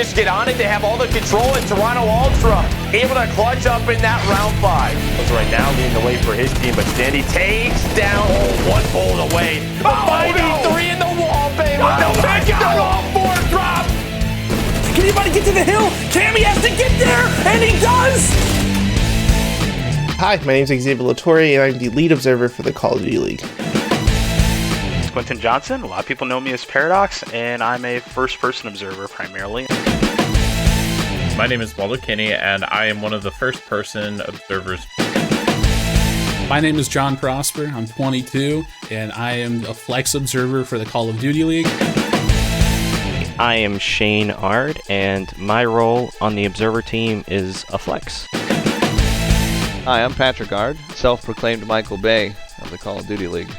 just get on it. They have all the control, and Toronto Ultra able to clutch up in that round 5. So right now leading the way for his team, but Standy takes down one bullet away. A 5v3 in the wall, baby. The all 4 drop. Can anybody get to the hill? Cammy has to get there, and he does! Hi, my name is Xavier Latore, and I'm the lead observer for the Call of Duty League. Quentin Johnson, a lot of people know me as Paradox, and I'm a first-person observer primarily. My name is Waldo Kinney, and I am one of the first-person observers. My name is John Prosper, I'm 22, and I am a flex observer for the Call of Duty League. I am Shane Ard, and my role on the observer team is a flex. Hi, I'm Patrick Ard, self-proclaimed Michael Bay of the Call of Duty League.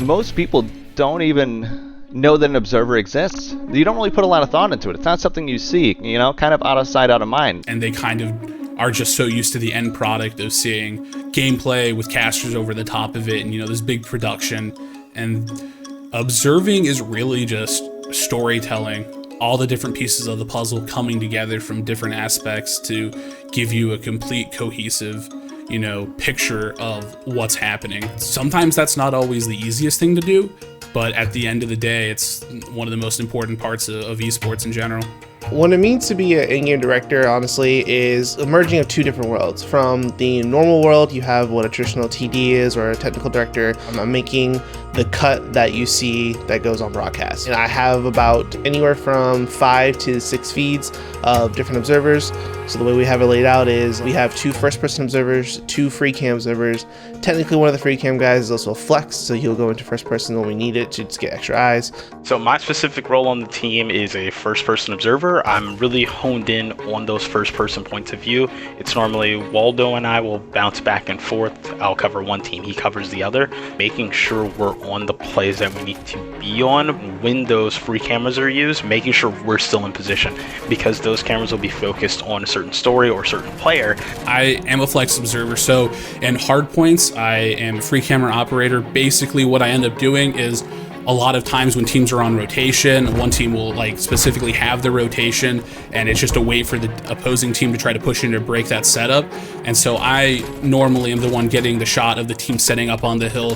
Most people don't even know that an observer exists. You don't really put a lot of thought into it. It's not something you see, you know, kind of out of sight, out of mind. And they kind of are just so used to the end product of seeing gameplay with casters over the top of it and, you know, this big production. And observing is really just storytelling, all the different pieces of the puzzle coming together from different aspects to give you a complete cohesive, you know, picture of what's happening. Sometimes that's not always the easiest thing to do, but at the end of the day, it's one of the most important parts of esports in general. What it means to be an in-game director, honestly, is a merging of 2 different worlds. From the normal world, you have what a traditional TD is, or a technical director. I'm making the cut that you see that goes on broadcast. And I have about anywhere from 5 to 6 feeds of different observers. So the way we have it laid out is we have 2 first-person observers, 2 free cam observers. Technically, one of the free cam guys is also a flex, so he'll go into first person when we need it to just get extra eyes. So my specific role on the team is a first-person observer. I'm really honed in on those first-person points of view. It's normally Waldo and I will bounce back and forth. I'll cover one team, he covers the other, making sure we're on the plays that we need to be on when those free cameras are used, making sure we're still in position, because those cameras will be focused on a certain story or a certain player. I am a flex observer, so in hard points, I am a free camera operator. Basically, what I end up doing is a lot of times when teams are on rotation, one team will like specifically have the rotation, and it's just a way for the opposing team to try to push in to break that setup. And so I normally am the one getting the shot of the team setting up on the hill,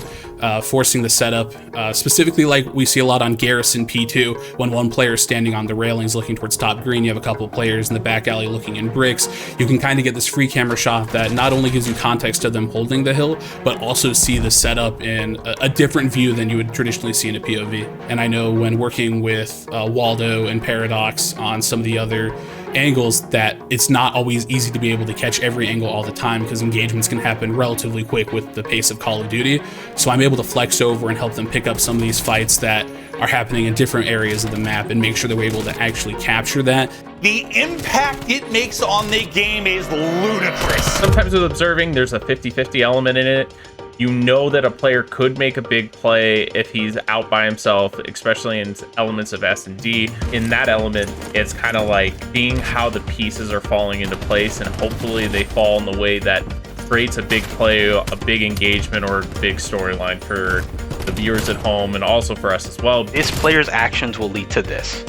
forcing the setup, specifically like we see a lot on Garrison P2, when one player is standing on the railings looking towards top green, you have a couple of players in the back alley looking in bricks. You can kind of get this free camera shot that not only gives you context of them holding the hill, but also see the setup in a different view than you would traditionally see in a POV. And I know when working with Waldo and Paradox on some of the other angles that it's not always easy to be able to catch every angle all the time, because engagements can happen relatively quick with the pace of Call of Duty. So I'm able to flex over and help them pick up some of these fights that are happening in different areas of the map and make sure they're able to actually capture that. The impact it makes on the game is ludicrous. Sometimes with observing, there's a 50-50 element in it. You know that a player could make a big play if he's out by himself, especially in elements of S&D. In that element, it's kind of like seeing how the pieces are falling into place, and hopefully they fall in the way that creates a big play, a big engagement, or a big storyline for the viewers at home, and also for us as well. This player's actions will lead to this.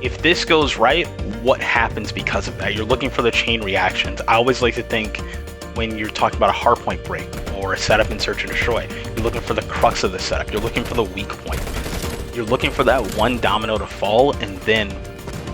If this goes right, what happens because of that? You're looking for the chain reactions. I always like to think, when you're talking about a hardpoint break or a setup in search and destroy, you're looking for the crux of the setup. You're looking for the weak point. You're looking for that one domino to fall, and then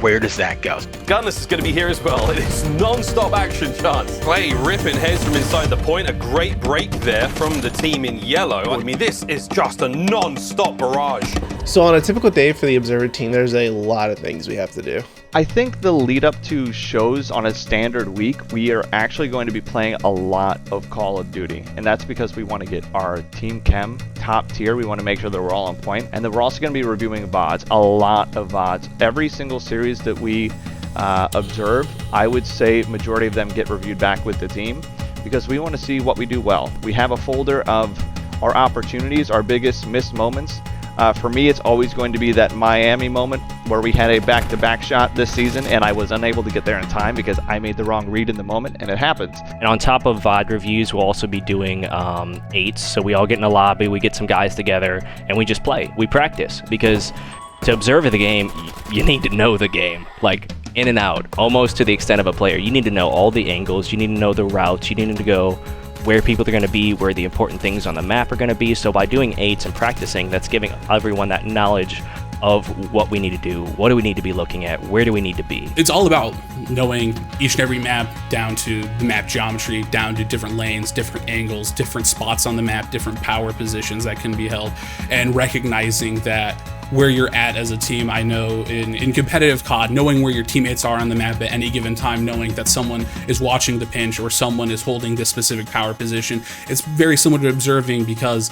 where does that go? Gunless is going to be here as well. It is non-stop action, Chance. Clay ripping heads from inside the point. A great break there from the team in yellow. I mean, this is just a non-stop barrage. So on a typical day for the observer team, there's a lot of things we have to do. I think the lead up to shows on a standard week, we are actually going to be playing a lot of Call of Duty. And that's because we want to get our team chem top tier. We want to make sure that we're all on point. And then we're also going to be reviewing VODs, a lot of VODs. Every single series that we observe, I would say majority of them get reviewed back with the team, because we want to see what we do well. We have a folder of our opportunities, our biggest missed moments, For me, it's always going to be that Miami moment where we had a back-to-back shot this season, and I was unable to get there in time because I made the wrong read in the moment, and it happens. And on top of VOD reviews, we'll also be doing 8s. So we all get in a lobby, we get some guys together, and we just play. We practice, because to observe the game, you need to know the game. Like, in and out, almost to the extent of a player. You need to know all the angles, you need to know the routes, you need to go where people are going to be, where the important things on the map are going to be. So by doing 8s and practicing, that's giving everyone that knowledge of what we need to do, what do we need to be looking at, where do we need to be. It's all about knowing each and every map down to the map geometry, down to different lanes, different angles, different spots on the map, different power positions that can be held, and recognizing that where you're at as a team. I know in competitive COD, knowing where your teammates are on the map at any given time, knowing that someone is watching the pinch or someone is holding this specific power position, it's very similar to observing, because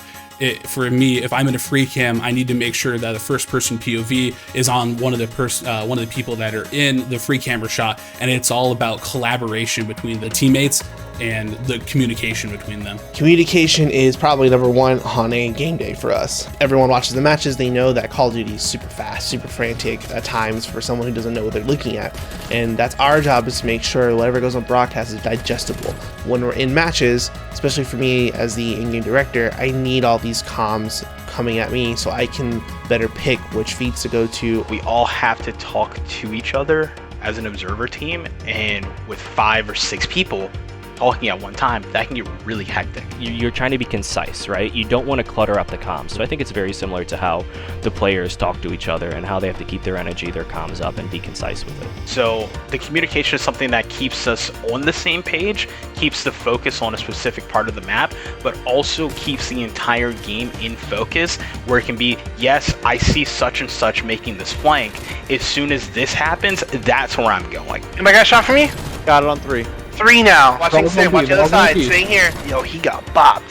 for me, if I'm in a free cam, I need to make sure that the first person POV is on one of the people that are in the free camera shot, and it's all about collaboration between the teammates and the communication between them. Communication is probably number one on a game day for us. Everyone watches the matches, they know that Call of Duty is super fast, super frantic at times for someone who doesn't know what they're looking at. And that's our job, is to make sure whatever goes on broadcast is digestible. When we're in matches, especially for me as the in-game director, I need all these comms coming at me so I can better pick which feeds to go to. We all have to talk to each other as an observer team, and with 5 or 6 people talking at one time, that can get really hectic. You're trying to be concise, right? You don't want to clutter up the comms. So I think it's very similar to how the players talk to each other and how they have to keep their energy, their comms up, and be concise with it. So the communication is something that keeps us on the same page, keeps the focus on a specific part of the map, but also keeps the entire game in focus, where it can be, yes, I see such and such making this flank. As soon as this happens, that's where I'm going. Anybody got a shot for me? Got it on 3. 3 now. Watching Simp, watch the other side. P. Staying here. Yo, he got bopped.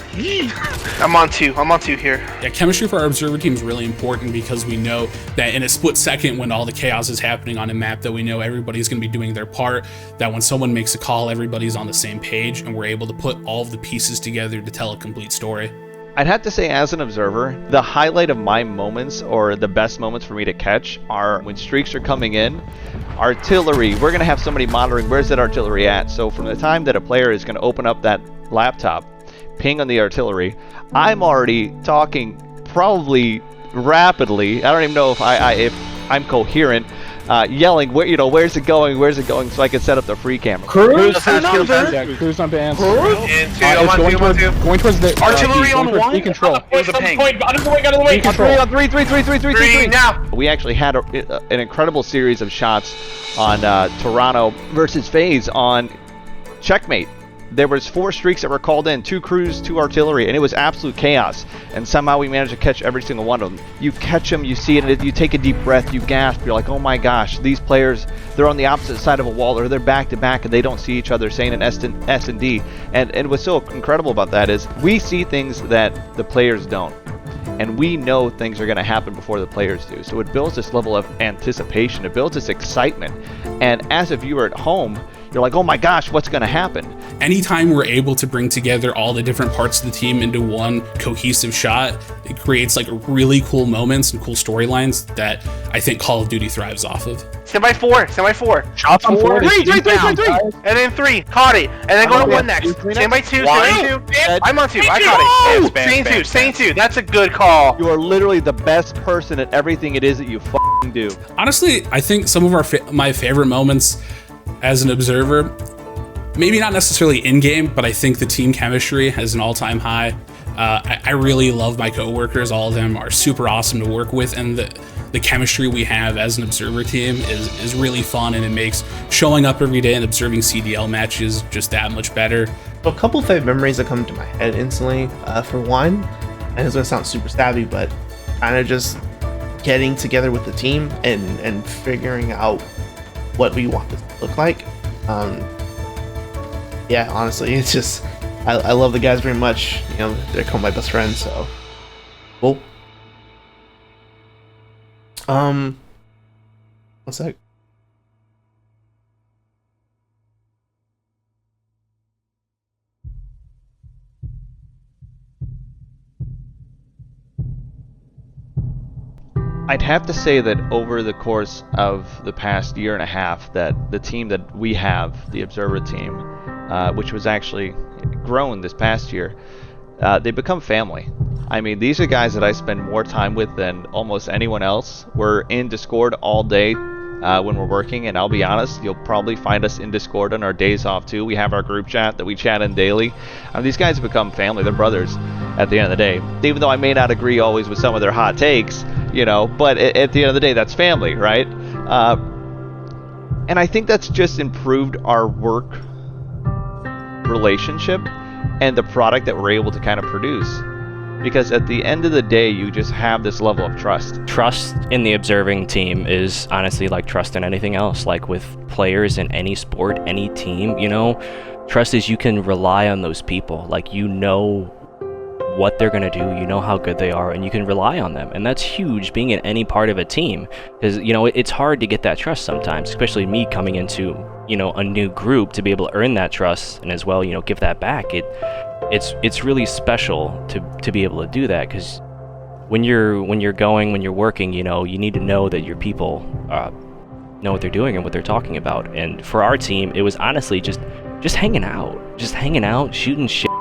I'm on 2. I'm on 2 here. Yeah, chemistry for our observer team is really important, because we know that in a split second when all the chaos is happening on a map, that we know everybody's going to be doing their part, that when someone makes a call, everybody's on the same page, and we're able to put all of the pieces together to tell a complete story. I'd have to say, as an observer, the highlight of my moments, or the best moments for me to catch, are when streaks are coming in. Artillery, we're going to have somebody monitoring where's that artillery at. So from the time that a player is going to open up that laptop, ping on the artillery, I'm already talking probably rapidly. I don't even know if I'm coherent, yelling, where's it going, so I can set up the free camera. Cruise Cruise number. Into, I'm on 2, I'm on 2. Going towards the Artillery on 1? control. It was a ping. Out of the way. On 3 now. We actually had an incredible series of shots on Toronto versus FaZe on Checkmate. There was 4 streaks that were called in, 2 crews, 2 artillery, and it was absolute chaos. And somehow we managed to catch every single one of them. You catch them, you see it, you take a deep breath, you gasp, you're like, oh my gosh, these players, they're on the opposite side of a wall, or they're back to back, and they don't see each other saying an S and D. And what's so incredible about that is we see things that the players don't. And we know things are going to happen before the players do. So it builds this level of anticipation. It builds this excitement. And as a viewer at home, you're like, oh my gosh, what's going to happen? Anytime we're able to bring together all the different parts of the team into one cohesive shot, it creates like really cool moments and cool storylines that I think Call of Duty thrives off of. Stand by 4. Shots on 4. 3. And then 3. Caught it. And then go to 1 next. Stand by 2. I'm on 2. I caught it. Staying 2. That's a good call. You are literally the best person at everything it is that you f***ing do. Honestly, I think some of my favorite moments as an observer, maybe not necessarily in-game, but I think the team chemistry has an all-time high. I really love my coworkers. All of them are super awesome to work with, and the chemistry we have as an observer team is really fun, and it makes showing up every day and observing CDL matches just that much better. A couple of favorite memories that come to my head instantly. For one, and it's gonna sound super savvy, but kind of just getting together with the team and figuring out what we want this to look like. Yeah, honestly, it's just I love the guys very much. You know, they're kind of my best friends. So, cool. One sec. I'd have to say that over the course of the past year and a half, that the team that we have, the Observer team, which was actually grown this past year, they become family. I mean, these are guys that I spend more time with than almost anyone else. We're in Discord all day when we're working, and I'll be honest, you'll probably find us in Discord on our days off too. We have our group chat that we chat in daily. These guys have become family. They're brothers at the end of the day. Even though I may not agree always with some of their hot takes, you know, but at the end of the day, that's family, right? And I think that's just improved our work relationship and the product that we're able to kind of produce. Because at the end of the day, you just have this level of trust. Trust in the observing team is honestly like trust in anything else. Like with players in any sport, any team, you know, trust is you can rely on those people. Like, you know what they're going to do, you know how good they are, and you can rely on them. And that's huge being in any part of a team, because, you know, it's hard to get that trust sometimes, especially me coming into, you know, a new group, to be able to earn that trust and as well, you know, give that back. It's really special to be able to do that, because when you're working, you know, you need to know that your people know what they're doing and what they're talking about. And for our team, it was honestly just hanging out, shooting shit,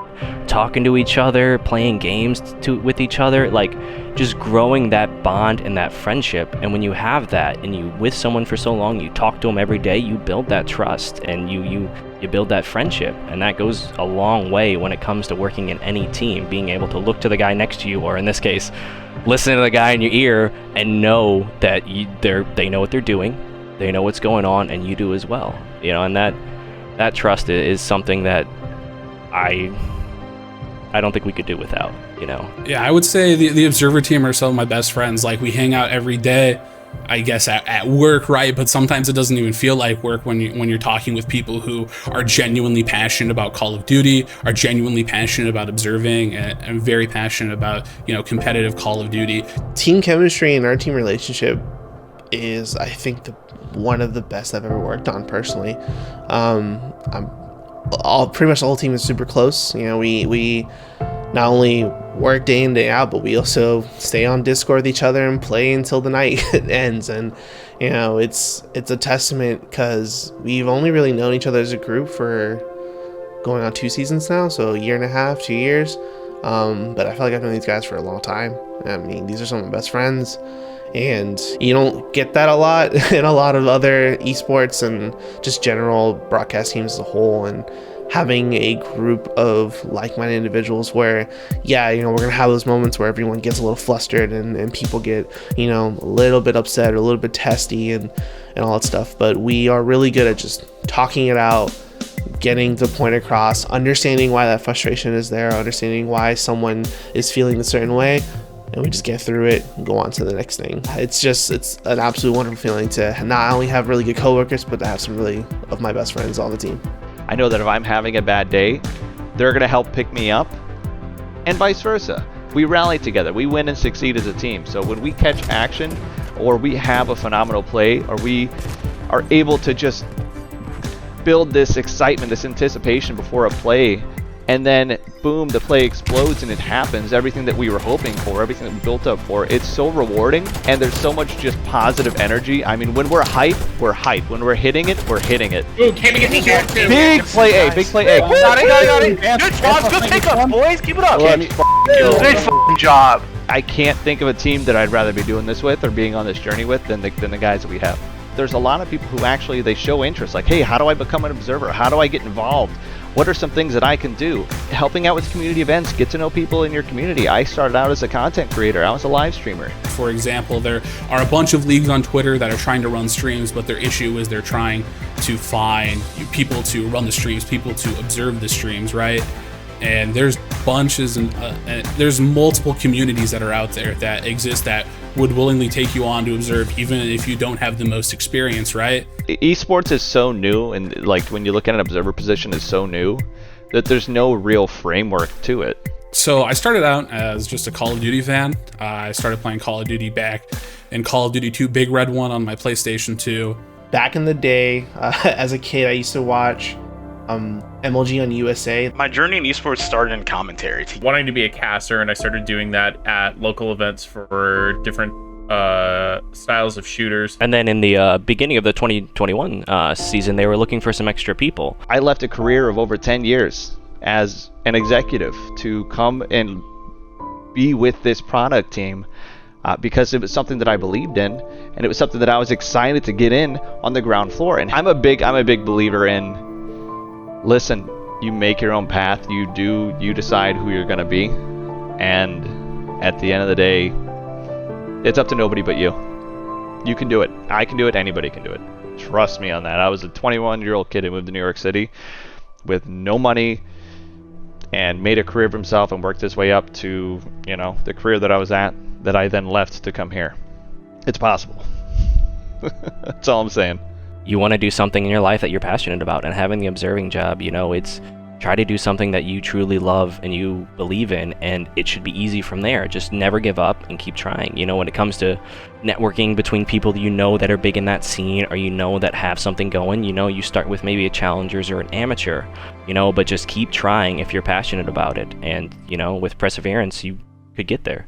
talking to each other, playing games with each other, like just growing that bond and that friendship. And when you have that and you with someone for so long, you talk to them every day, you build that trust and you build that friendship. And that goes a long way when it comes to working in any team, being able to look to the guy next to you, or in this case, listen to the guy in your ear and know that they know what they're doing, they know what's going on, and you do as well. You know, and that trust is something that I don't think we could do without, you know. Yeah, I would say the Observer team are some of my best friends. Like, we hang out every day, I guess at work, right? But sometimes it doesn't even feel like work when you're talking with people who are genuinely passionate about Call of Duty, are genuinely passionate about observing, and very passionate about, you know, competitive Call of Duty. Team chemistry and our team relationship is, I think, one of the best I've ever worked on personally. Pretty much the whole team is super close. You know, we not only work day in, day out, but we also stay on Discord with each other and play until the night ends. And, you know, it's a testament, because we've only really known each other as a group for going on 2 seasons now, so a year and a half, 2 years. But I feel like I've known these guys for a long time. I mean, these are some of my best friends, and you don't get that a lot in a lot of other esports and just general broadcast teams as a whole. And having a group of like-minded individuals where, yeah, you know, we're gonna have those moments where everyone gets a little flustered and people get, you know, a little bit upset or a little bit testy and all that stuff, but we are really good at just talking it out, getting the point across, understanding why that frustration is there, understanding why someone is feeling a certain way, and we just get through it and go on to the next thing. It's an absolute wonderful feeling to not only have really good coworkers, but to have some really of my best friends on the team. I know that if I'm having a bad day, they're going to help pick me up, and vice versa. We rally together, we win and succeed as a team. So when we catch action, or we have a phenomenal play, or we are able to just build this excitement, this anticipation before a play, and then boom, the play explodes and it happens, everything that we were hoping for, everything that we built up for, it's so rewarding, and there's so much just positive energy. I mean, when we're hype, we're hype. When we're hitting it, we're hitting it. Ooh, can't get me here. Big play A, big play A. Got it. Good job, good pickup, boys. Keep it up. Good fucking job. I can't think of a team that I'd rather be doing this with or being on this journey with than the guys that we have. There's a lot of people who actually, they show interest, like, hey, how do I become an observer? How do I get involved? What are some things that I can do? Helping out with community events, get to know people in your community. I started out as a content creator. I was a live streamer. For example, there are a bunch of leagues on Twitter that are trying to run streams, but their issue is they're trying to find people to run the streams, people to observe the streams, right? And there's bunches and there's multiple communities that are out there that exist that would willingly take you on to observe, even if you don't have the most experience, right? Esports is so new, and like when you look at an observer position, is so new that there's no real framework to it. So I started out as just a Call of Duty fan. I started playing Call of Duty back in Call of Duty 2 Big Red 1 on my PlayStation 2. Back in the day, as a kid, I used to watch MLG on USA. My journey in esports started in commentary. Wanting to be a caster, and I started doing that at local events for different styles of shooters. And then in the beginning of the 2021 season, they were looking for some extra people. I left a career of over 10 years as an executive to come and be with this product team because it was something that I believed in, and it was something that I was excited to get in on the ground floor. And I'm a big believer in, listen, you make your own path, you decide who you're gonna be, and at the end of the day, it's up to nobody but you. You can do it. I can do it. Anybody can do it. Trust me on that. I was a 21-year-old kid who moved to New York City with no money and made a career of himself and worked his way up to, you know, the career that I was at, that I then left to come here. It's possible. That's all I'm saying. You want to do something in your life that you're passionate about, and having the observing job, you know, it's try to do something that you truly love and you believe in, and it should be easy from there. Just never give up and keep trying. You know, when it comes to networking between people that you know that are big in that scene, or you know that have something going, you know, you start with maybe a challengers or an amateur, you know, but just keep trying if you're passionate about it. And, you know, with perseverance, you could get there.